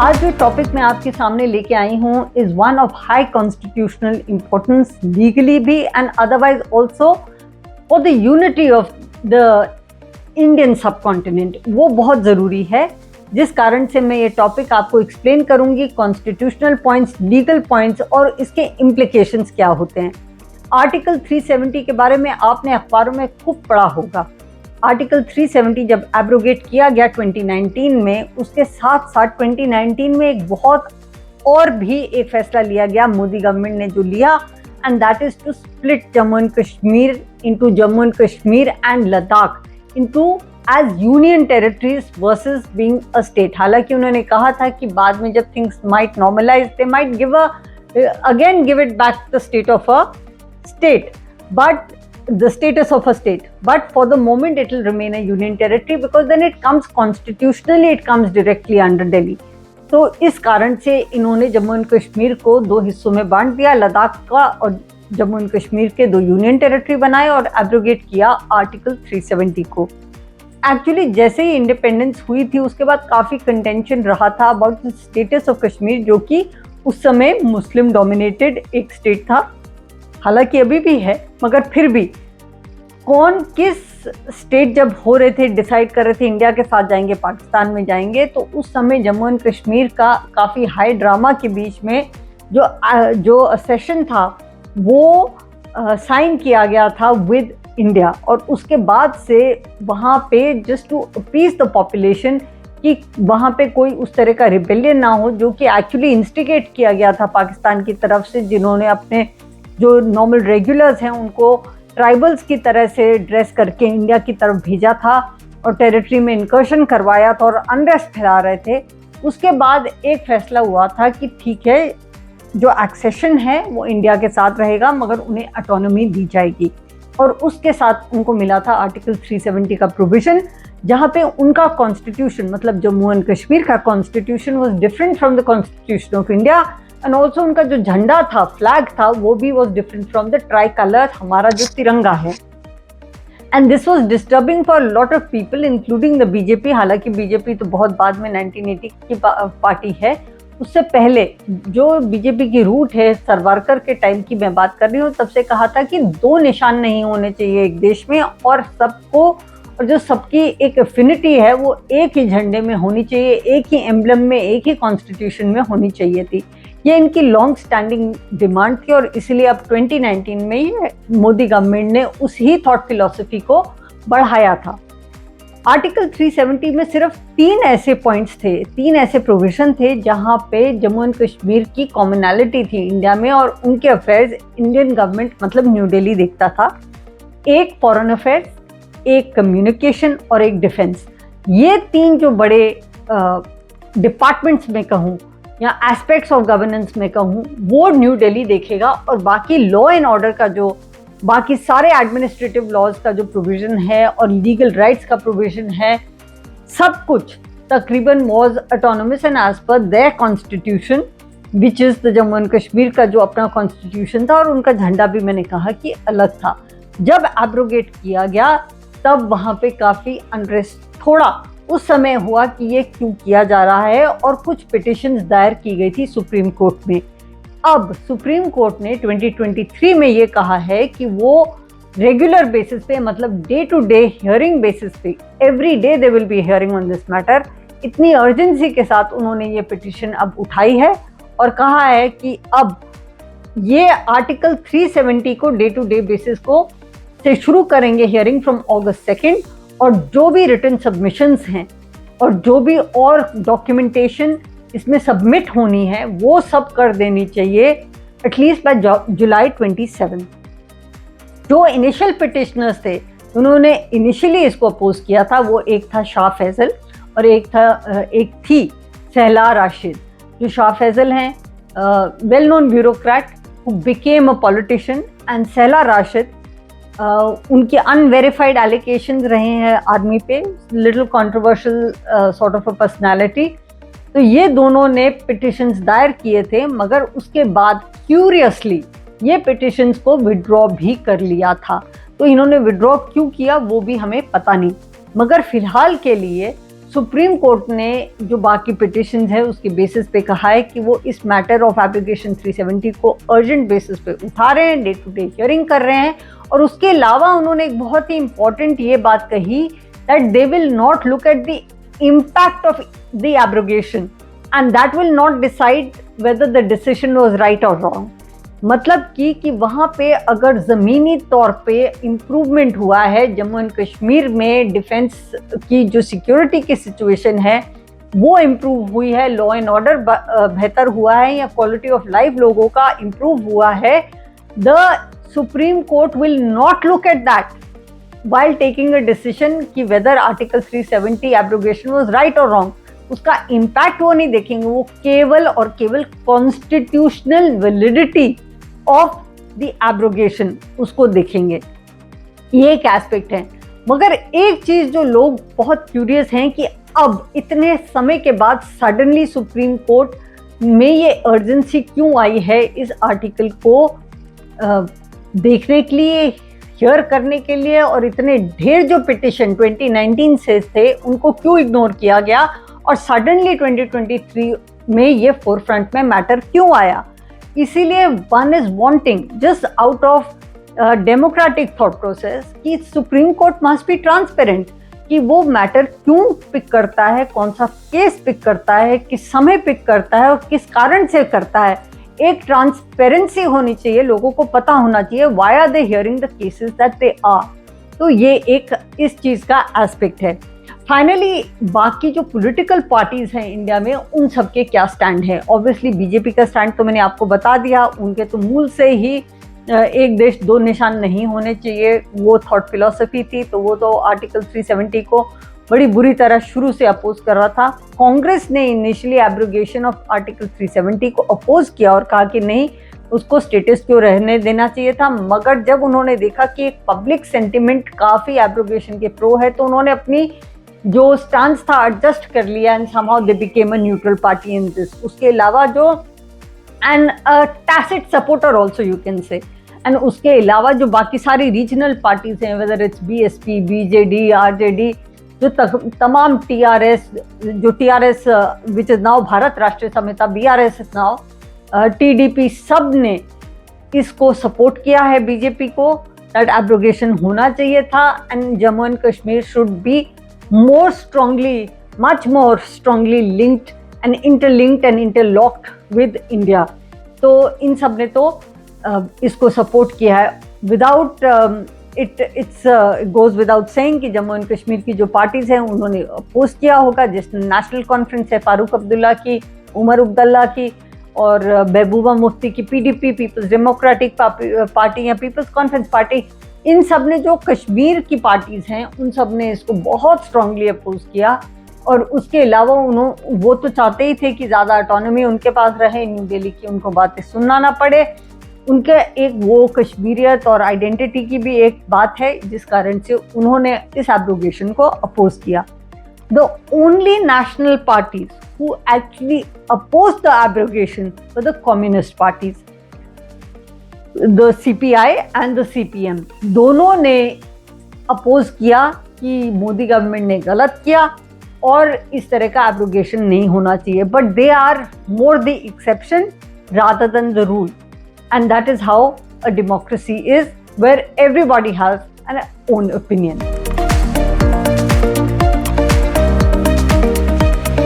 आज जो टॉपिक मैं आपके सामने लेके आई हूँ is one of high constitutional importance legally भी and otherwise also for the unity of the Indian subcontinent. वो बहुत ज़रूरी है, जिस कारण से मैं ये टॉपिक आपको एक्सप्लेन करूंगी, कॉन्स्टिट्यूशनल पॉइंट्स, लीगल पॉइंट्स और इसके इम्प्लीकेशंस क्या होते हैं। आर्टिकल 370 के बारे में आपने अखबारों में खूब पढ़ा होगा। आर्टिकल 370 जब एब्रोगेट किया गया 2019 में, उसके साथ साथ 2019 में एक बहुत और भी एक फैसला लिया गया, मोदी गवर्नमेंट ने जो लिया, and that is to split Jammu and Kashmir into Jammu and Kashmir and Ladakh into as union territories versus being a state. हालांकि उन्होंने कहा था कि बाद में जब things might normalize they might give it back the state of a state, but the status of a state, but for the moment it will remain a union territory because then it comes constitutionally, it comes directly under Delhi. तो इस कारण से इन्होंने Jammu and Kashmir को दो हिस्सों में बांट दिया, लद्दाख का और जम्मू एंड कश्मीर के दो यूनियन टेरिटरी बनाए और एब्रोगेट किया आर्टिकल 370 को। एक्चुअली जैसे ही इंडिपेंडेंस हुई थी उसके बाद काफ़ी कंटेंशन रहा था about the status of Kashmir, जो कि उस समय मुस्लिम डोमिनेटेड एक स्टेट था। हालांकि अभी भी है, मगर फिर भी कौन किस स्टेट जब हो रहे थे, डिसाइड कर रहे थे इंडिया के साथ जाएंगे, पाकिस्तान में जाएंगे, तो उस समय जम्मू एंड कश्मीर का काफ़ी हाई ड्रामा के बीच में जो सेशन था वो साइन किया गया था विद इंडिया। और उसके बाद से वहाँ पे just to appease the population कि वहाँ पे कोई उस तरह का रिबेलियन ना हो, जो कि एक्चुअली इंस्टिगेट किया गया था पाकिस्तान की तरफ से, जिन्होंने अपने जो नॉर्मल रेगुलर्स हैं उनको ट्राइबल्स की तरह से ड्रेस करके इंडिया की तरफ भेजा था और टेरिटरी में इंकर्शन करवाया था और अनरेस्ट फैला रहे थे। उसके बाद एक फैसला हुआ था कि ठीक है, जो एक्सेशन है वो इंडिया के साथ रहेगा, मगर उन्हें ऑटोनॉमी दी जाएगी। और उसके साथ उनको मिला था आर्टिकल 370 का प्रोविजन, जहाँ पे उनका कॉन्स्टिट्यूशन, मतलब जम्मू एंड कश्मीर का constitution was different from the constitution of India, and also उनका जो झंडा था, फ्लैग था, वो भी was different from the try colour, हमारा जो तिरंगा है। And this was disturbing for lot of people including the BJP. हालांकि बीजेपी तो बहुत बाद में 1980 की पार्टी है, उससे पहले जो बीजेपी की रूट है, सावरकर के टाइम की मैं बात कर रही हूँ, तब से कहा था कि दो निशान नहीं होने चाहिए एक देश में, और सबको, और जो सबकी एक एफिनिटी है वो एक ही झंडे में होनी चाहिए, एक ही एम्बलम में, एक ही कॉन्स्टिट्यूशन में होनी चाहिए थी। ये इनकी लॉन्ग स्टैंडिंग डिमांड थी और इसलिए अब 2019 में ही मोदी गवर्नमेंट ने उसी थॉट फिलॉसफी को बढ़ाया था। आर्टिकल 370 में सिर्फ 3 ऐसे पॉइंट्स थे, 3 ऐसे प्रोविजन थे जहां पे जम्मू एंड कश्मीर की कॉमनैलिटी थी इंडिया में, और उनके अफेयर्स इंडियन गवर्नमेंट मतलब न्यू दिल्ली देखता था। एक फॉरेन अफेयर्स, एक कम्युनिकेशन और एक डिफेंस। ये 3 जो बड़े डिपार्टमेंट्स में कहूँ या एस्पेक्ट्स ऑफ गवर्नेंस में कहूँ, वो न्यू दिल्ली देखेगा, और बाकी लॉ एंड ऑर्डर का जो बाकी सारे एडमिनिस्ट्रेटिव लॉज का जो प्रोविजन है और लीगल राइट्स का प्रोविजन है, सब कुछ तकरीबन was autonomous and as per their constitution, which is the Jammu and Kashmir का जो अपना कॉन्स्टिट्यूशन था, और उनका झंडा भी मैंने कहा कि अलग था। जब एब्रोगेट किया गया तब वहाँ पे काफ़ी अनरेस्ट थोड़ा उस समय हुआ कि ये क्यों किया जा रहा है, और कुछ पिटिशंस दायर की गई थी सुप्रीम कोर्ट में। अब सुप्रीम कोर्ट ने 2023 में ये कहा है कि वो रेगुलर बेसिस पे, मतलब day to day hearing basis पे, every day they will be hearing on this matter, इतनी अर्जेंसी के साथ उन्होंने ये पिटिशन अब उठाई है और कहा है कि अब ये आर्टिकल 370 को डे टू डे बेसिस को से शुरू करेंगे हियरिंग फ्रॉम August 2, और जो भी रिटन सबमिशंस हैं और जो भी और डॉक्यूमेंटेशन इसमें सबमिट होनी है वो सब कर देनी चाहिए एटलीस्ट बाय जुलाई 27। जो इनिशियल पिटिशनर्स थे उन्होंने इनिशियली इसको अपोज किया था, वो एक था शाह फैसल और एक थी सहला राशिद। जो शाह फैसल हैं well known bureaucrat who became a politician, and सहला राशिद उनके अनवेरिफाइड एलिगेशंस रहे हैं आर्मी पे, little controversial sort of a personality. तो ये दोनों ने पिटिशंस दायर किए थे, मगर उसके बाद क्यूरियसली ये पिटिशंस को विड्रॉ भी कर लिया था। तो इन्होंने विड्रॉ क्यों किया वो भी हमें पता नहीं, मगर फिलहाल के लिए सुप्रीम कोर्ट ने जो बाकी पिटिशंस है उसके बेसिस पे कहा है कि वो इस मैटर ऑफ एप्लीकेशन 370 को अर्जेंट बेसिस पे उठा रहे हैं, डे टू डे हियरिंग कर रहे हैं। और उसके अलावा उन्होंने एक बहुत ही इंपॉर्टेंट ये बात कही that they will not look at the impact of the abrogation and that will not decide whether the decision was right और रॉन्ग। मतलब कि वहाँ पे अगर ज़मीनी तौर पे इम्प्रूवमेंट हुआ है, जम्मू एंड कश्मीर में डिफेंस की जो सिक्योरिटी की सिचुएशन है वो इम्प्रूव हुई है, लॉ एंड ऑर्डर बेहतर हुआ है या क्वालिटी ऑफ लाइफ लोगों का इम्प्रूव हुआ है, the supreme court will not look at that while taking a decision कि whether article 370 abrogation was right और रॉन्ग। उसका इम्पैक्ट वो नहीं देखेंगे, वो केवल और केवल constitutional validity of the abrogation उसको देखेंगे। ये एक एस्पेक्ट है। मगर एक चीज जो लोग बहुत क्यूरियस हैं कि अब इतने समय के बाद सडनली सुप्रीम कोर्ट में ये अर्जेंसी क्यों आई है इस आर्टिकल को देखने के लिए, हियर करने के लिए, और इतने ढेर जो पिटिशन 2019 से थे उनको क्यों इग्नोर किया गया और सडनली 2023 में ये फोरफ्रंट में मैटर क्यों आया। इसीलिए one is wanting just out of democratic thought process कि Supreme Court must be transparent कि वो मैटर क्यों पिक करता है, कौन सा केस पिक करता है, किस समय पिक करता है और किस कारण से करता है। एक ट्रांसपेरेंसी होनी चाहिए, लोगों को पता होना चाहिए why are they hearing the cases that they are. तो ये एक इस चीज का एस्पेक्ट है। फाइनली बाकी जो पॉलिटिकल पार्टीज हैं इंडिया में उन सब के क्या स्टैंड है। ऑब्वियसली बीजेपी का स्टैंड तो मैंने आपको बता दिया, उनके तो मूल से ही एक देश दो निशान नहीं होने चाहिए वो थॉट फिलॉसफी थी, तो वो तो आर्टिकल 370 को बड़ी बुरी तरह शुरू से अपोज कर रहा था। कांग्रेस ने इनिशियली एब्रोगेशन ऑफ आर्टिकल 370 को अपोज किया और कहा कि नहीं उसको स्टेटस क्यों रहने देना चाहिए था। मगर जब उन्होंने देखा कि एक पब्लिक सेंटिमेंट काफ़ी एब्रोगेशन के प्रो है तो उन्होंने अपनी जो स्टांस था एडजस्ट कर लिया and somehow they became a neutral party in this. उसके अलावा जो and tacit supporter also you can say, and उसके अलावा जो बाकी सारी रीजनल पार्टीज हैं whether it's BSP, BJD, RJD, जो तमाम टीआरएस, जो TRS which is now Bharat Rashtra Samithi, BRS is now TDP, सब ने इसको सपोर्ट किया है बीजेपी को दैट एब्रोगेशन होना चाहिए था and Jammu and Kashmir should be more strongly, much more strongly linked and interlinked and interlocked with India। तो इन सब ने तो इसको सपोर्ट किया है। Without its goes without saying कि जम्मू एंड कश्मीर की जो पार्टीज हैं उन्होंने अपोज किया होगा, जिसमें नेशनल कॉन्फ्रेंस है फारूक अब्दुल्ला की, उमर अब्दुल्ला की और महबूबा मुफ्ती की पीडीपी, पीपल्स डेमोक्रेटिक पार्टी या पीपल्स कॉन्फ्रेंस पार्टी, इन सब ने जो कश्मीर की पार्टीज हैं उन सब ने इसको बहुत स्ट्रांगली अपोज किया। और उसके अलावा वो तो चाहते ही थे कि ज़्यादा ऑटोनॉमी उनके पास रहे, न्यू दिल्ली की उनको बातें सुनना ना पड़े। उनके एक वो कश्मीरियत और आइडेंटिटी की भी एक बात है जिस कारण से उन्होंने इस एब्रोगेशन को अपोज किया। The only national parties who actually oppose the abrogation were the communist parties, the CPI and the CPM. दोनों ने अपोज किया कि मोदी गवर्नमेंट ने गलत किया और इस तरह का एब्रोगेशन नहीं होना चाहिए, but they are more the exception rather than the rule, and that is how a democracy is, where everybody has an own opinion.